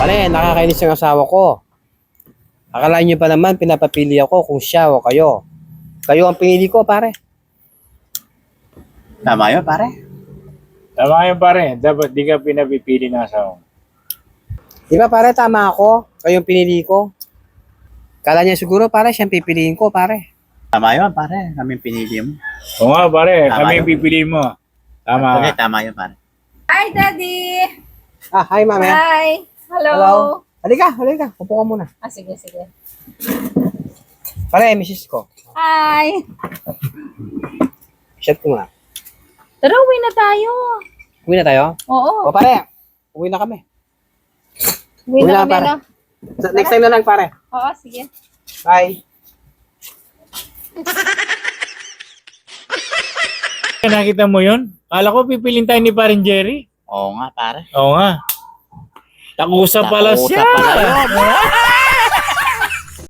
Pare, nakakainis yung asawa ko. Akala niyo pa naman pinapapili ako kung siya o kayo. Kayo ang pinili ko, pare. Tama yun, pare. Tama yun pare, dapat di ka pinapipili ng asawa mo. Di ba, pare, tama ako? Kayo ang pinili ko. Kala niya siguro, pare, siyang pipiliin ko, pare. Tama yun, pare. Kami pinili mo. Oo nga pare, Tama kami yun. yung pipiliin mo. Tama Okay, ka. tama yun, pare. Hi, Daddy! Hi, mami. Hi! Hello! Hello. Halika. Upo ka muna. Sige. Pare, misis ko. Hi! Chat ko muna. Tara, uwi na tayo. Uwi na tayo? Oo, O, pare, uwi na kami. uwi uwi na na, kami pare. na. Next time na lang, pare. Oo, sige. Bye. Nakita mo yun? Kala ko pipiliin tayo ni parin Jerry. Oo nga, pare. Oo nga. Takusa pala Takusa siya. pala yun.